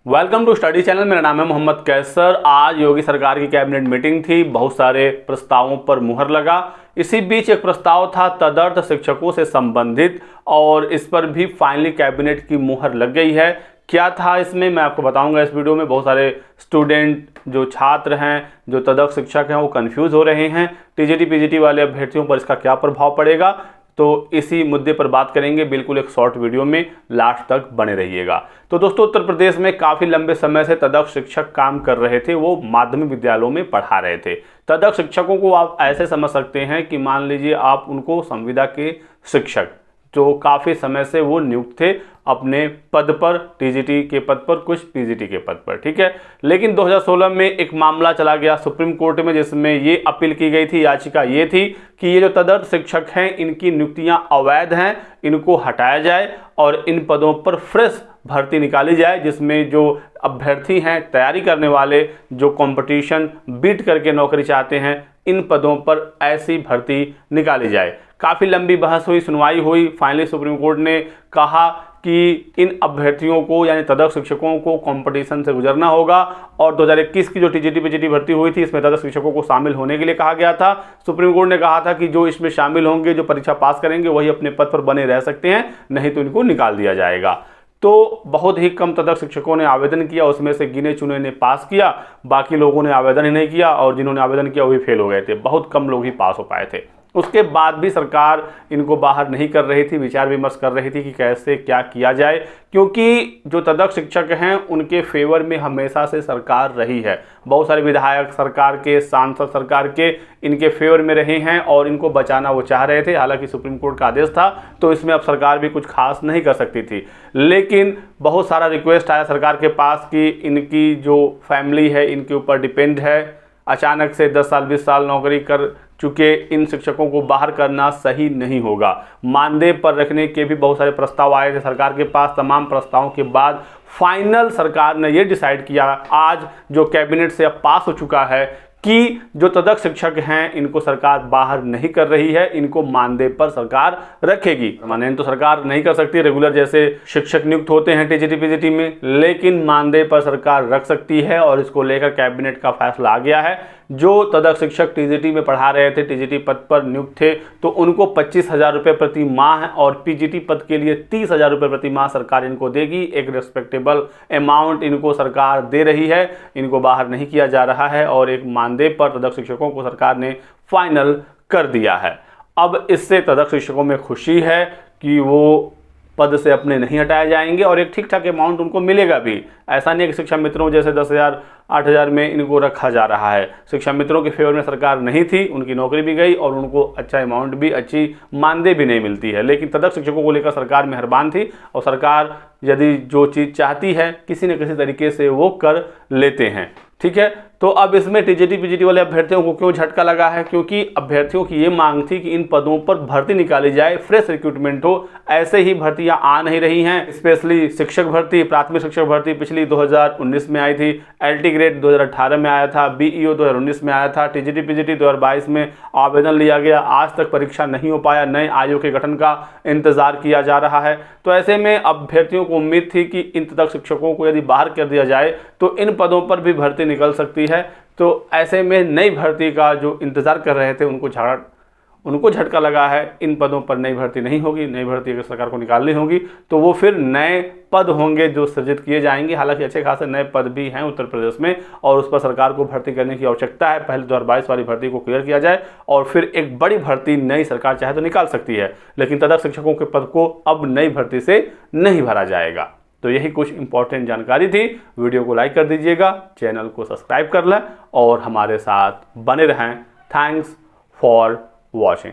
Welcome to study channel. मेरा नाम है मोहम्मद कैसर। आज योगी सरकार की कैबिनेट मीटिंग थी, बहुत सारे प्रस्तावों पर मुहर लगा। इसी बीच एक प्रस्ताव था तदर्थ शिक्षकों से संबंधित और इस पर भी फाइनली कैबिनेट की मुहर लग गई है। क्या था इसमें मैं आपको बताऊंगा इस वीडियो में। बहुत सारे स्टूडेंट जो छात्र हैं, जो तदर्थ शिक्षक हैं, वो कंफ्यूज हो रहे हैं। टीजीटी पीजीटी वाले अभ्यर्थियों पर इसका क्या प्रभाव पड़ेगा, तो इसी मुद्दे पर बात करेंगे। बिल्कुल एक शॉर्ट वीडियो में लास्ट तक बने रहिएगा। तो दोस्तों, उत्तर प्रदेश में काफ़ी लंबे समय से तदर्थ शिक्षक काम कर रहे थे। वो माध्यमिक विद्यालयों में पढ़ा रहे थे। तदर्थ शिक्षकों को आप ऐसे समझ सकते हैं कि मान लीजिए आप उनको संविदा के शिक्षक, जो काफ़ी समय से वो नियुक्त थे अपने पद पर, टीजीटी के पद पर, कुछ पीजीटी के पद पर, ठीक है। लेकिन 2016 में एक मामला चला गया सुप्रीम कोर्ट में, जिसमें ये अपील की गई थी, याचिका ये थी कि ये जो तदर्थ शिक्षक हैं इनकी नियुक्तियां अवैध हैं, इनको हटाया जाए और इन पदों पर फ्रेश भर्ती निकाली जाए, जिसमें जो अभ्यर्थी हैं, तैयारी करने वाले, जो कंपटीशन बीट करके नौकरी चाहते हैं, इन पदों पर ऐसी भर्ती निकाली जाए। काफ़ी लंबी बहस हुई, सुनवाई हुई। फाइनली सुप्रीम कोर्ट ने कहा कि इन अभ्यर्थियों को यानी तदर्थ शिक्षकों को कंपटीशन से गुजरना होगा। और 2021 की जो टीजीटी पीजीटी भर्ती हुई थी, इसमें तदर्थ शिक्षकों को शामिल होने के लिए कहा गया था। सुप्रीम कोर्ट ने कहा था कि जो इसमें शामिल होंगे, जो परीक्षा पास करेंगे, वही अपने पद पर बने रह सकते हैं, नहीं तो इनको निकाल दिया जाएगा। तो बहुत ही कम तदर्थ शिक्षकों ने आवेदन किया, उसमें से गिने चुने ने पास किया, बाकी लोगों ने आवेदन ही नहीं किया और जिन्होंने आवेदन किया वो भी फेल हो गए थे। बहुत कम लोग ही पास हो पाए थे। उसके बाद भी सरकार इनको बाहर नहीं कर रही थी, विचार विमर्श कर रही थी कि कैसे क्या किया जाए, क्योंकि जो तदर्थ शिक्षक हैं उनके फेवर में हमेशा से सरकार रही है। बहुत सारे विधायक सरकार के, सांसद सरकार के इनके फेवर में रहे हैं और इनको बचाना वो चाह रहे थे। हालांकि सुप्रीम कोर्ट का आदेश था, तो इसमें अब सरकार भी कुछ खास नहीं कर सकती थी। लेकिन बहुत सारा रिक्वेस्ट आया सरकार के पास कि इनकी जो फैमिली है इनके ऊपर डिपेंड है। अचानक से 10 साल 20 साल नौकरी कर चुके इन शिक्षकों को बाहर करना सही नहीं होगा। मानदेय पर रखने के भी बहुत सारे प्रस्ताव आए थे सरकार के पास। तमाम प्रस्तावों के बाद फाइनल सरकार ने ये डिसाइड किया, आज जो कैबिनेट से अब पास हो चुका है, कि जो तदर्थ शिक्षक हैं इनको सरकार बाहर नहीं कर रही है, इनको मानदेय पर सरकार रखेगी। परमानेंट तो सरकार नहीं कर सकती, रेगुलर जैसे शिक्षक नियुक्त होते हैं टीजीटी पीजीटी में, लेकिन मानदेय पर सरकार रख सकती है और इसको लेकर कैबिनेट का फैसला आ गया है। जो तदर्थ शिक्षक टीजीटी में पढ़ा रहे थे, टीजीटी पद पर नियुक्त थे, तो उनको 25,000 रुपये प्रति माह और पीजीटी पद के लिए 30,000 रुपये प्रति माह सरकार इनको देगी। एक रिस्पेक्टेबल अमाउंट इनको सरकार दे रही है, इनको बाहर नहीं किया जा रहा है और एक मानदेय पर तदर्थ शिक्षकों को सरकार ने फाइनल कर दिया है। अब इससे तदर्थ शिक्षकों में खुशी है कि वो पद से अपने नहीं हटाए जाएंगे और एक ठीक ठाक अमाउंट उनको मिलेगा भी। ऐसा नहीं है कि शिक्षा मित्रों जैसे 10,000 8,000 में इनको रखा जा रहा है। शिक्षा मित्रों के फेवर में सरकार नहीं थी, उनकी नौकरी भी गई और उनको अच्छा अमाउंट भी, अच्छी मानदेय भी नहीं मिलती है। लेकिन तदर्थ शिक्षकों को लेकर सरकार मेहरबान थी और सरकार यदि जो चीज़ चाहती है किसी न किसी तरीके से वो कर लेते हैं, ठीक है। तो अब इसमें टीजीटी पीजीटी वाले अभ्यर्थियों को क्यों झटका लगा है, क्योंकि अभ्यर्थियों की ये मांग थी कि इन पदों पर भर्ती निकाली जाए, फ्रेश रिक्रूटमेंट हो। ऐसे ही भर्तियां आ नहीं रही हैं। स्पेशली शिक्षक भर्ती, प्राथमिक शिक्षक भर्ती पिछली 2019 में आई थी, एलटी ग्रेड 2018 में आया था, बीईओ 2019 में आया था, टीजीटी पीजीटी 2022 में आवेदन लिया गया, आज तक परीक्षा नहीं हो पाया। नए आयोग के गठन का इंतजार किया जा रहा है। तो ऐसे में अभ्यर्थियों को उम्मीद थी कि इन तदर्थ शिक्षकों को यदि बाहर कर दिया जाए तो इन पदों पर भी भर्ती निकल सकती है। तो ऐसे में नई भर्ती का जो इंतज़ार कर रहे थे उनको झटका लगा है। इन पदों पर नई भर्ती नहीं होगी, नई भर्ती अगर सरकार को निकालनी होगी तो वो फिर नए पद होंगे जो सृजित किए जाएंगे। हालांकि अच्छे खासे नए पद भी हैं उत्तर प्रदेश में और उस पर सरकार को भर्ती करने की आवश्यकता है। पहले 2022 वाली भर्ती को क्लियर किया जाए और फिर एक बड़ी भर्ती नई सरकार चाहे तो निकाल सकती है। लेकिन तदर्थ शिक्षकों के पद को अब नई भर्ती से नहीं भरा जाएगा। तो यही कुछ इंपॉर्टेंट जानकारी थी। वीडियो को लाइक कर दीजिएगा, चैनल को सब्सक्राइब कर लें और हमारे साथ बने रहें। Thanks for watching.